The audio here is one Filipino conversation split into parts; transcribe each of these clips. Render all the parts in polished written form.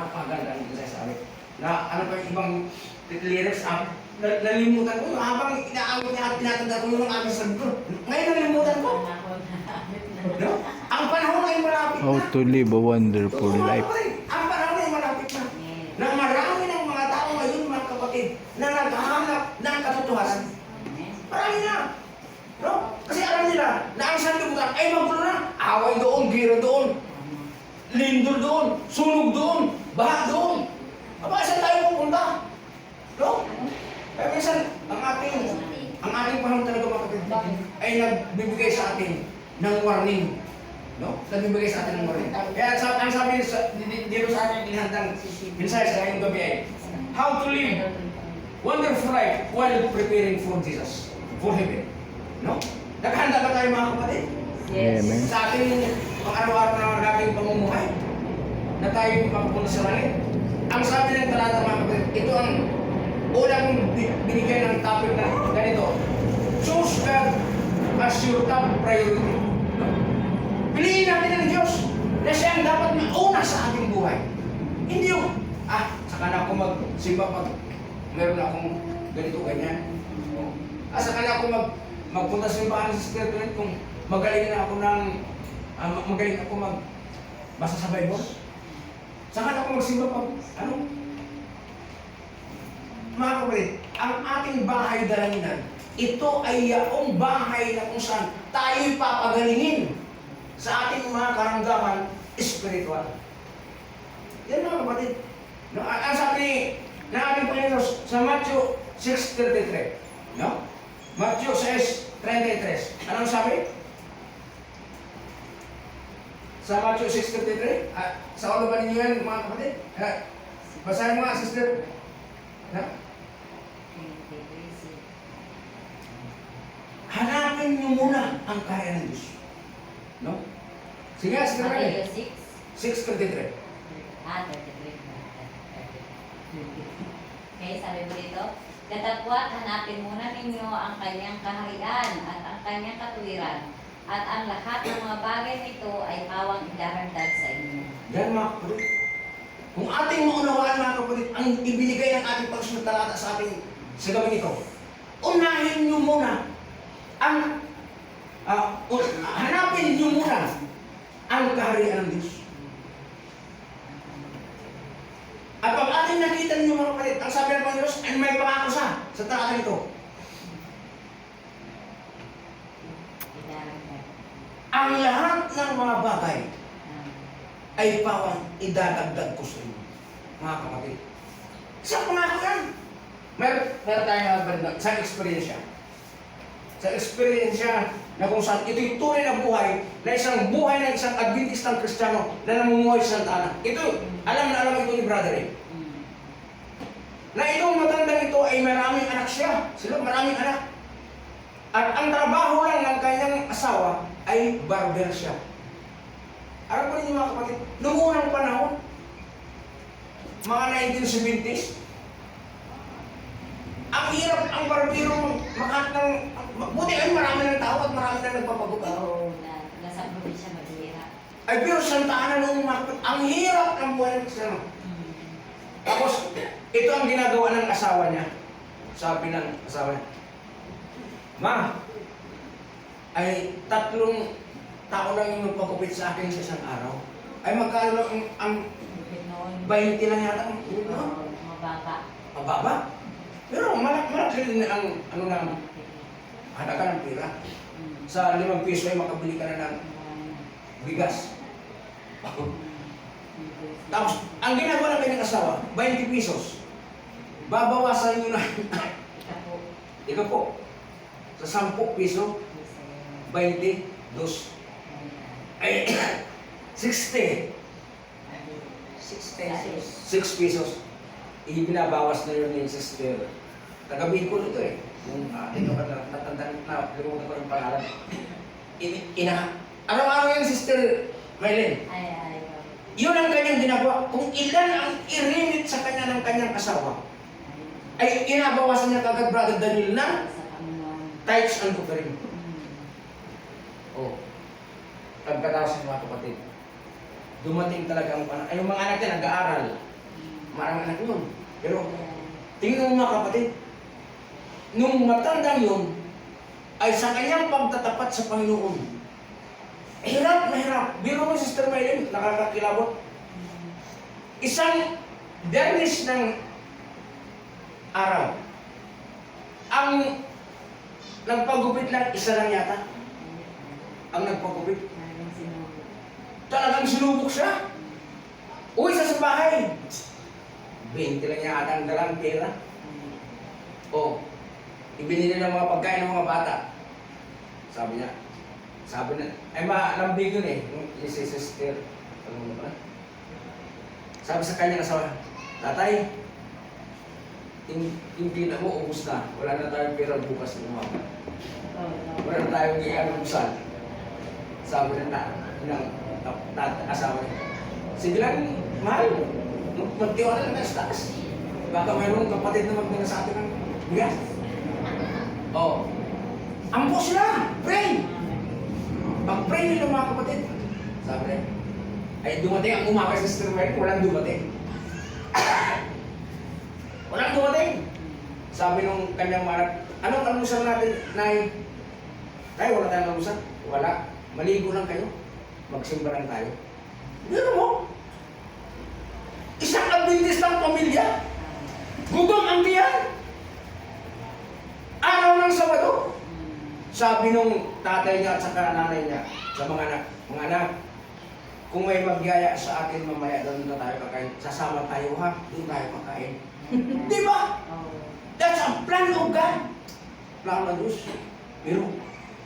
napakaganda ang sinasabi. Na ano pa yung ibang lyrics, nalimutan ko, habang inaawit niya at tinatanda ko yung aming sabi ko. Ngayon nalimutan ko. No? Ang panahon ay malapit na. How to live a wonderful life. Ang panahon ay malapit na. Na marami ng mga tao ngayon, mga kapatid, na naghahanap ng katotohanan. Marami na. No? Kasi alam nila na ang sanlibutan ay magulo na. Away doon, gira doon, lindol doon, sunog doon, baha doon. Aba, saan tayo pupunta? No? Kaya minsan, ang ating panahon talaga mga kapatid ay nagbibigay sa atin ng warning. No? Nagbibigay sa atin ng warning. Kaya ang sabi dito sa ating inihandang mensahe sa ngayong gabi ay, how to live wonderful life while preparing for Jesus, for heaven. No? Naghahanda ba tayo mga kapatid? Yes. Amen. Sa ating pang-araw-araw na nating pamumuhay, na tayo mapupunta sa langit. Ang sabi ng talata mga kapatid, ito ang unang binigay ng topic na ganito. Choose God as your top priority. Piliin natin ang Diyos na siya ang dapat mauna sa ating buhay. Hindi yung, saka na ako magsimba pag meron akong ganito, ganyan. Saka na ako magpunta sa simbahan sa Spirit kung magaling na ako magaling ako magbasa sa Bible. Saka na ako magsimba pag, mga kapatid, ang ating bahay dalanginan, ito ay yaong bahay na kung saan tayo'y papagalingin sa ating mga karamdaman espiritual. Yan mga kapatid. No, ang sabi ng ating Panginoon sa Matthew 6:33. No? Matthew 6:33. Anong sabi? Sa Matthew 6:33. Sa ulo ba ninyo yan mga kapatid? Basahin mo nga, sister. Hanapin niyo muna ang kaya ng Diyos. No? Sige, sister. Matthew 6:33. 33. Okay, sabi mo dito, datapwat hanapin muna ninyo ang kanyang kaharian at ang kanyang katuwiran, at ang lahat ng mga bagay nito ay pawang idaragdag sa inyo. Yan mga kapatid. Kung ating maunawaan mga kapatid, ang ibinigay ng ating pagsunod talata sa ating sa gawin ito, unahin niyo muna ang hanapin niyo muna ang kaharian ng Diyos. At pag ating nakita niyo mga kapatid, ang sabi ng Panginoon, ay may pangako sa talata nito. Idaragdag. Ang lahat ng mga bagay ay pawang idadagdag ko sa inyo, mga kapatid. Isang pangako yan. Meron tayong sa experience. Sa experience na kung saan ito'y tunay na buhay na isang buhay ng isang Adventistang Kristiyano na namumuhay sa Santa Ana. Ito, alam ito ni brother eh. Na itong matandang ito ay maraming anak siya. Sila maraming anak. At ang trabaho lang ng kanyang asawa ay barber siya. Alam ko ninyo mga kapatid, noong unang panahon, mga 1970s, ang hirap ang barbero buti ay marami ng tao at marami na nagpapaguta. Oo, nasa probinsya Madeira. Ay pero Santa Ana noong mga kapatid, ang hirap ng buhay ng Kristiyano. Tapos, ito ang ginagawa ng asawa niya. Sabi ng asawa niya, Ma, ay 3 tao lang yung nagpagupit sa akin sa isang araw. Ay magkano ang 20 lang yata ang Mababa. mababa. Pero malaki rin ang halaga ng pera. Sa 5 piso ay makabili ka na ng bigas. Tapos, ang ginagawa ng kanyang asawa, 20 pesos. Babawasan nyo na. Ito po. Sa 10 piso, 22. Ay, 60. 6 pesos. Ibinabawas na yun yung sister. Taga-Bicol ito eh. Yung ito ka natandaan na, limutan ko yung pangalan. Araw-araw yung sister Maylin. Yun ang kanyang ginagawa. Kung ilan ang irinit sa kanya ng kanyang asawa, ay inabawasan niya kagad Brother Daniel ng tithes and offering. Pagkatapos ng mga kapatid, dumating talaga ang panahon. Ay, yung mga anak niya nag-aaral. Marami anak yun. Pero, tingnan mo mga kapatid, nung matandang yun, ay sa kanyang pagtatapat sa Panginoon, hirap na hirap. Biro mo, Sister Maylin, nakakakilabot. Isang dernis ng araw, ang nagpagupit lang, isa lang yata. Ang nagpagupit. Talagang sinubok siya. Uwi sa bahay. 20 lang yata ang dalang pera. O, ibinili ng mga pagkain ng mga bata. Sabi niya, ay malambig yun eh. Yung si Sister, ano mo ba? Sabi sa kanya asawa, tatay, hindi na mo, ubus na. Wala na tayong pera bukas ng mga. Wala na tayong iyanubusan. Sabi ng asawa niya. Sige lang, mahal. Magtiwala lang sa taas. Baka mayroong kapatid na magdala sa atin ng bigas. Oh. Ampo sila! Pray! Pag-pray nila mga kapatid. Sabi niya, ay dumating ang umakay sa Sister Mary, walang dumating. Walang dumating. Sabi nung kanyang manap, anong almusal natin, Nay? Tay, wala tayong almusal. Wala. Maligo lang kayo. Magsimba lang tayo. Gano'n mo? Isang Adventist ng pamilya. Gutom ang tiyan. Araw ng Sabado. Sabi nung tatay niya at saka nanay niya sa mga anak, kung may magyaya sa akin mamaya doon na tayo kakain, sasama tayo ha, doon tayo kakain. Di ba? That's a plan of God. Plano ng Diyos. Pero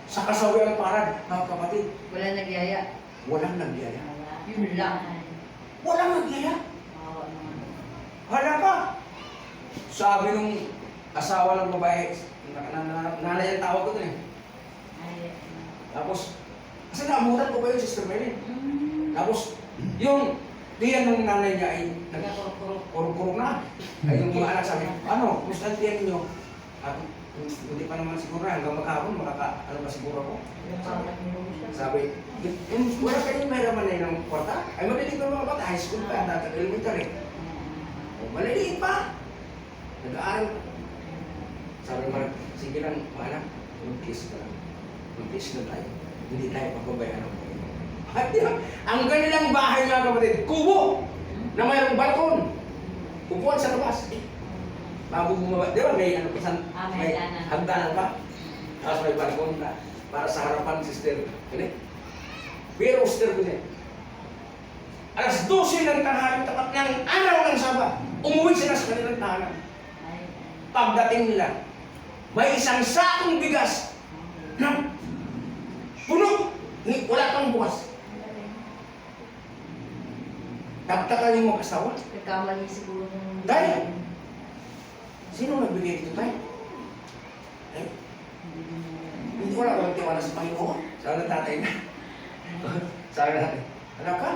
sa kasawiang parad, mga kapatid, Wala nagyaya. walang nagyaya. Yun lang. Walang nagyaya. Oo naman. Hala ka! Sabi nung asawa ng babae, nanay ang tawag ko doon eh. Tapos, kasi naabutan ko pa yun, Sister Mary. Tapos, yung tiyan ng nanay niya ay nagkurong-kurong na. Ay yung mga anak sabi, ano, kumusta ang tiyan niyo? Hindi pa naman siguro na, hanggang maghapon, ano ba siguro ako? Sabi, wala kayong mayroon na ng kwarta? Ay maliliit na mga bata, high school pa, dati elementary. Maliliit pa. Nag-aaral. Sabi naman, sige lang, mga anak, mag-kiss ka lang. Mag-kiss na tayo. Hindi tayo papabayaan ng Panginoon. At yan, ang kanilang bahay mga kapatid, kubo na mayroong balkon. Upuan sa labas. Bago bumaba, di ba may ano pa, may hagdanan pa. Tapos may balkon na para sa harapan, Sister. Pero Sister ko niya. Alas 12 ng tanghali, tapat ng araw ng Sabat, umuwi sila sa kanilang tahanan. Pagdating nila, may isang sakong bigas na puno, wala kang bukas. Tagtakan yung mag-asawa. Nagkamali siguro ng... Dahil, sino nagbigay dito tayo? Eh, hindi ko lang tiwala sa Panginoon. Sabi ng tatay na. Sabi natin, alam ka,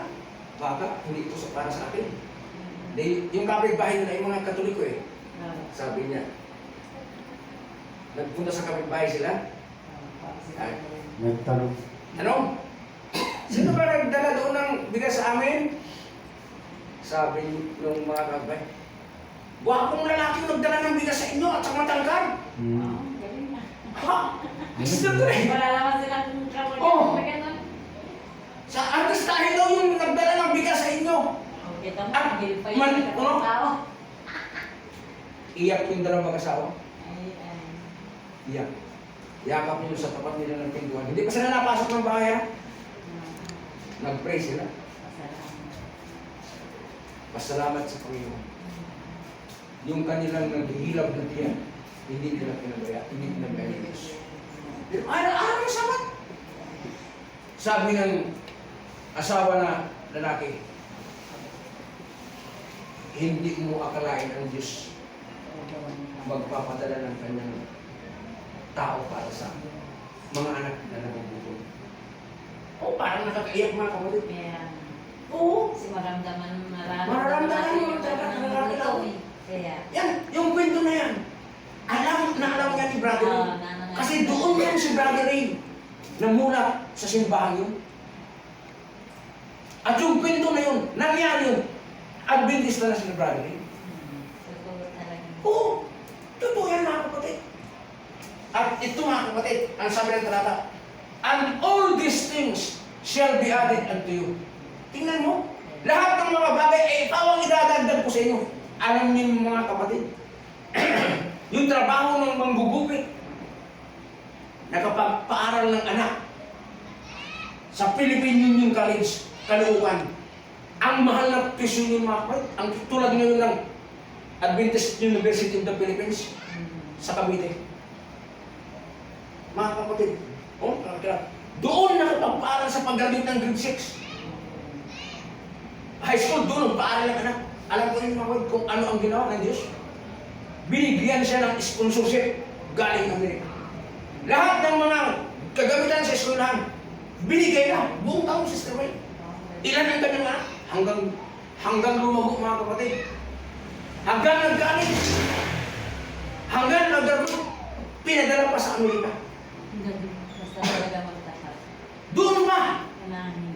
baka hindi ito para sa akin. Yung kapitbahay nila, yung mga Katoliko eh. Sabi niya, nagpunta sa kapitbahay sila. Nagtanong. Ano? Sino ba nagdala doon ng bigas sa amin? Sabi ng mga kapitbahay, gwapong lalaki nagdala ng bigas sa inyo at sa matangkad. Ha? Sister ko eh. Wala naman silang trouble. Oo. Sa artistahin daw yung nagdala ng bigas sa inyo. Kita mo, At hindi pa man- yung tao. Iyak yung dalawang mag-asawa. Ay. Iyak. Yakap nyo sa tapat nila ng pintuan. Hindi pa sila napasok ng bahay ha? Nag-pray sila. Pasalamat sa Panginoon. Yung kanilang naghihilab na tiyan, hindi nila pinabaya, hindi pinabaya ng Diyos. Pero araw-araw na sabat. Sabi ng asawa na lalaki, hindi mo akalain ang Diyos magpapadala ng kanyang tao para sa mga anak na nagugutom. O, parang nakakaiyak mga kapatid. Kaya, Oo. kasi maramdaman Mararamdaman natin mo yung talaga talagang na ito nakakalaw. eh. Kaya, Yan, yung kwento na yan. Alam niya ni Brother Ray. Kasi doon yan si Brother Ray namula sa simbahan yun. At yung kwento na yun, nangyari yun. Adventist na sila, brother. Totoo talaga. Oo, totoo yan mga kapatid. At ito mga kapatid, ang sabi ng talata, and all these things shall be added unto you. Tingnan mo, lahat ng mga bagay ay pawang idadagdag ko sa inyo. Alam niyo mga kapatid, yung trabaho ng manggugupit, nakapagpaaral ng anak sa Philippine Union College, Caloocan. Ang mahal na tuition yung mga kapatid, ang tulad ngayon ng Adventist University of the Philippines sa Cavite. Mga kapatid, doon nakapagpaaral sa pag-graduate ng grade 6. High school, doon paaral ng anak. Alam ko rin mga kapatid kung ano ang ginawa ng Diyos. Binigyan siya ng sponsorship galing Amerika. Lahat ng mga kagamitan sa eskwelahan, binigay na. Buong taong Sister May. Ilan ang kanyang anak? Hanggang lumago mga kapatid. Hanggang naggalit. Hanggang naggalit. Pinadala pa sa Amerika. Basta talaga magtapat. Doon pa. Kanahin.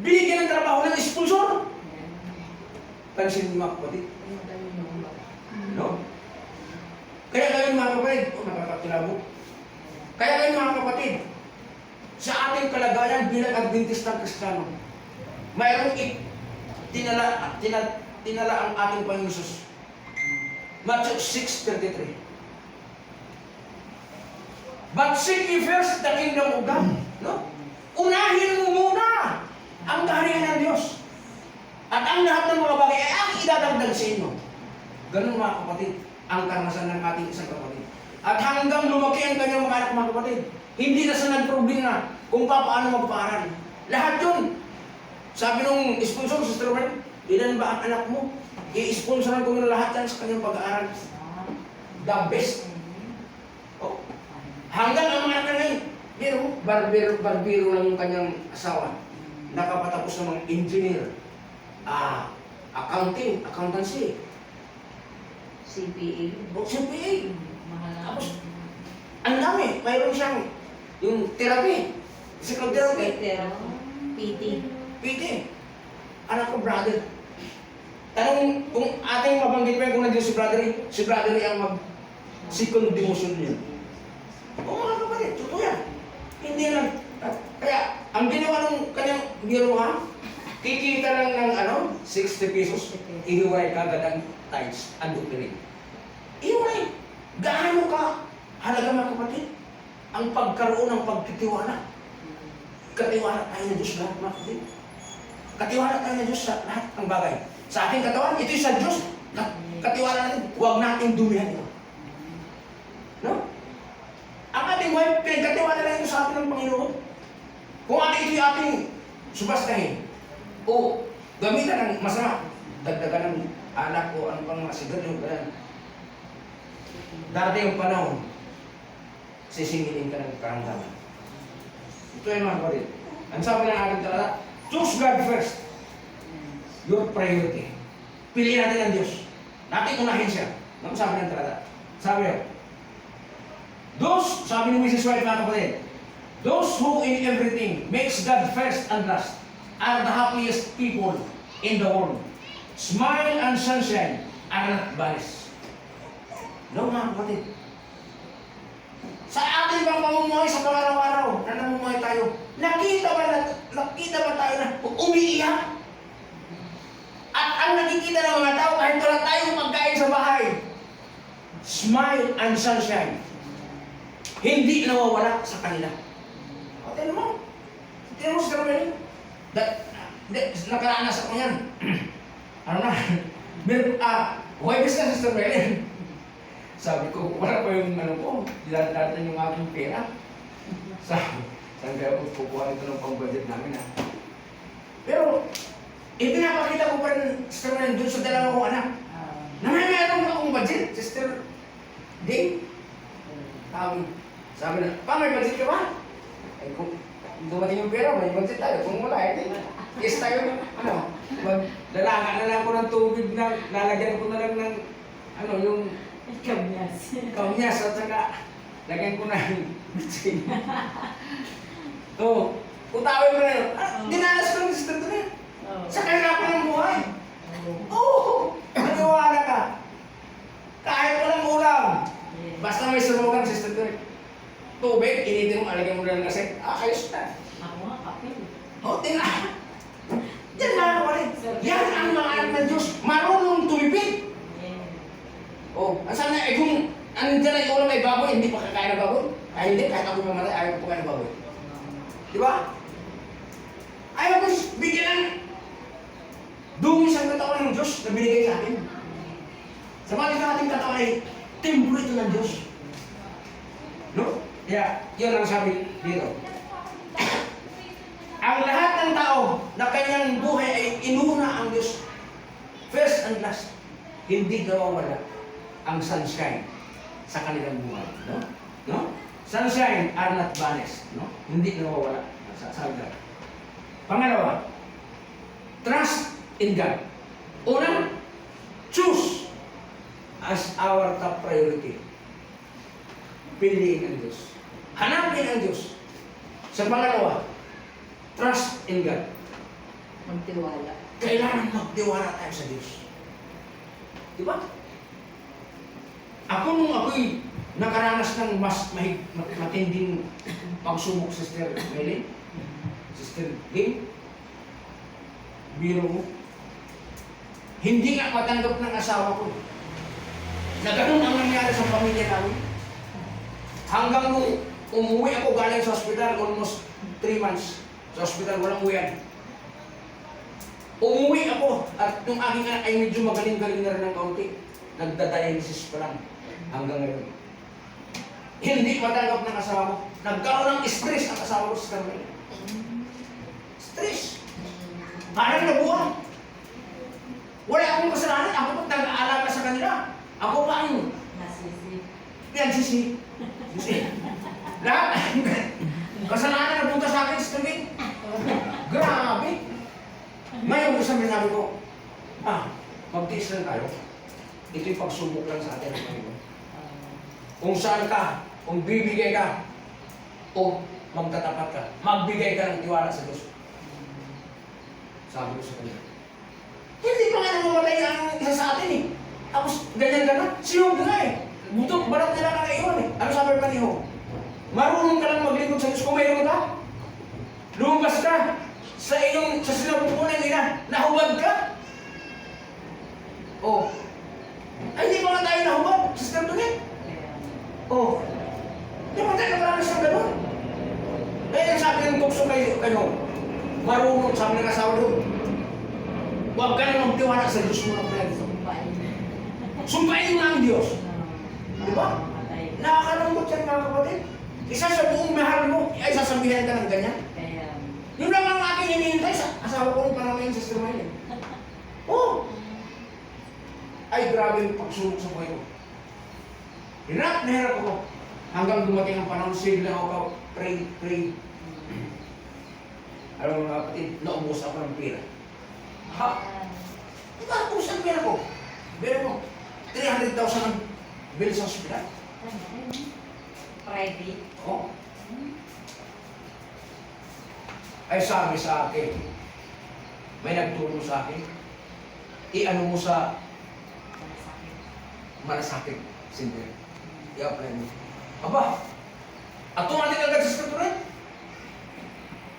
Binigyan ng trabaho ng sponsor. Pansin mo mga kapatid. No? Kaya kayo mga kapatid, nakakakilabo. Kaya kayo mga kapatid, sa ating kalagayan bilang Adventista Kristiyano, mayroong tinala ang ating Panginoon Jesus. Matthew 6:33. But seek ye first the kingdom of God. No? Unahin mo muna ang kaharian ng Diyos. At ang lahat ng mga bagay ay aking idadagdag sa inyo. Ganun mga kapatid, ang karanasan ng ating isang kapatid. At hanggang lumaki ang kanyang mga anak mga kapatid, hindi na sa nagproblema kung paano magpaaral. Lahat yun. Sabi nung sponsor, Sister Wen, ilan ba ang anak mo? I-sponsoran ko na lahat yan sa kanyang pag-aaral. The best. Oh. Hanggang ang mga anak na ngayon, barbero lang yung kanyang asawa. Nakapatapos ng mga engineer, accountancy, CPA. CPA. Mahal na. Tapos, ang dami. Mayroon siyang yung therapy, physical therapy, PT. PT. Anak ko, brother. Tanong kung ating mabanggit pa kung nandiyo si brother ang mag-second demotion niya. Oo mga kapatid, totoo yan. Hindi lang. Kaya, ang ginawa ng kanyang ginawa, kikita lang ng 60 pesos, ihiwalay ka agad ang tithes and offering. Ihiwalay. Gaano ka halaga mga kapatid? Ang pagkaroon ng pagtitiwala. Katiwala tayo na Diyos lahat mga kapatid. Katiwala tayo na Diyos sa lahat ng bagay. Sa ating katawan, ito'y sa Diyos. Katiwala natin, huwag natin dumihan ito. No? Ang ating wife, pinagkatiwala na ito sa atin ng Panginoon. Kung ito'y ating subastahin, o gamitan ng masama, dagdagan ng anak o ano pang masigad yung ganyan. Darating yung panahon, sisingilin ka ng karangalan. Ito yung mga kapatid. Ang sabi ng ating talata, choose God first. Your priority. Piliin natin ang Diyos. Natin unahin siya. Ano sabi ng talata? Sabi yun, sabi ni Mrs. White mga kapatid, those who in everything makes God first and last are the happiest people in the world. Smile and sunshine are not banis. No mga kapatid. Sa ating bang mamumuhay sa pangaraw-araw na namumuhay tayo, nakita ba tayo na umiiyak? At ang nakikita ng mga tao kahit wala tayong pagkain sa bahay, smile and sunshine, hindi nawawala sa kanila. O, tignan mo si Carmen. Nakaranas ako yan. Ano na? Huwebes na Sister Melen. Sabi ko, wala pa yung didatan yung aking pera. Saan kaya ko kukuha ito ng pang-budget namin Pero, ipinapakita ko pa rin Sister Melen doon sa dalawa kong anak. Na meron akong budget, Sister Dave. Sabi na, may budget ka ba? Ay, kung dumating yung pera, may budget tayo. Kung wala, yes tayo, lalaga na lang ko ng tubig na, lalagyan ko na lang ng, yung kamyas at saka, lagyan ko na yung bitsin. Utawin mo na yun. Dinalas ko ng sister doon Sa kahirapan ng buhay. Oo! Maniwala ka. Kahit walang ulam. Basta may sunugan, Sister Tuloy. Tubig, initin mo, alagyan mo lang kasi, ayos na. Ako nga, kapil. O, tingnan. Yan mga kapatid. Yan ang mga anak ng Diyos. Marunong tumipid. O, asan na, kung andyan na yung ulam ay baboy, hindi pa kakain ng baboy. Ay hindi, kahit ako mamatay, ayaw ko kain ng baboy. Di ba? Ayaw ko bigyan ng dungis ang katawan ng Diyos na binigay sa atin. Sa mga ating katawan ay templo ito ng Diyos. No? Kaya, yun ang sabi dito. Ang lahat ng tao na kanyang buhay ay inuna ang Diyos. First and last, hindi nawawala ang sunshine sa kanilang buhay. No? No? Sunshine are not vanished. No? Hindi nawawala sa God. Pangalawa, trust in God. Una, choose as our top priority. Piliin ang Diyos. Hanapin ang Diyos. Sa pangalawa, trust in God. Magtiwala. Kailangan magtiwala tayo sa Diyos. Di ba? Ako nung ako'y nakaranas ng mas matinding pagsubok, Sister Melin, Sister Lim, biro mo, hindi nga matanggap ng asawa ko na ganun ang nangyari sa pamilya namin. Hanggang nung umuwi ako galing sa hospital, almost 3 months sa hospital, walang uwian. Umuwi ako at yung aking anak ay medyo magaling-galing na rin ng kaunti. Nagda-dialysis pa lang hanggang ngayon. Hindi matanggap ng asawa ko. Nagkaroon ng stress ang asawa ko sa kanila. Stress. Parang nabuhan. Wala akong kasalanan. Ako pa nag-aalaga sa kanila. Ako pa ang Nasisi. nagsisi. Lahat. Kasalanan na punta sa akin sa tumig. Grabe. Ngayon, sabi ko, magtiis lang tayo. Ito'y pagsubok lang sa atin. Kung saan ka, kung bibigay ka, o magtatapat ka, magbigay ka ng tiwala sa Diyos. Sabi ko sa kanya. Hindi pa nga namamatay ang isa sa atin eh. Tapos ganyan-ganyan, siyog na eh. Butok, balat nila kakaiwan eh. Ano sabi pa niyo? Marunong ka lang maglingkod sa Diyos kung mayroon ka. Lumabas ka sa iyong, sa sinapupunan nila, nahubad ka. Oh. Ay, hindi pa nga tayo nahubad, Sister Tulit. Oh. Hindi pa tayo nakaranas ng gano'n. Kaya sabi ng tukso kayo, marunong sabi ng asawa doon. Huwag ka na magtiwala sa Diyos mo na pala. Sumpain mo na ang Diyos. Di ba? Nakakalambot yan mga kapatid. Isa sa buong mahal mo, ay sasabihan ka ng ganyan. Yun lang ang aking hinihintay sa asawa ko ng panahon yung Sister Maylin. Oh! Ay, grabe yung pagsubok sa buhay ko. Hirap na hirap ako. Hanggang dumating ang panahon, sige lang ako, pray. Alam mo mga kapatid, naubos ako ng pera. Ha? Diba, ubos ang pera ko? Pero mo, 300,000 ang bill sa hospital. Private. Oh. Ay sabi sa akin, may nagturo sa akin, i-ano mo sa malasakit, Sinder. I-apply mo. Aba, automatic agad sa skaturan.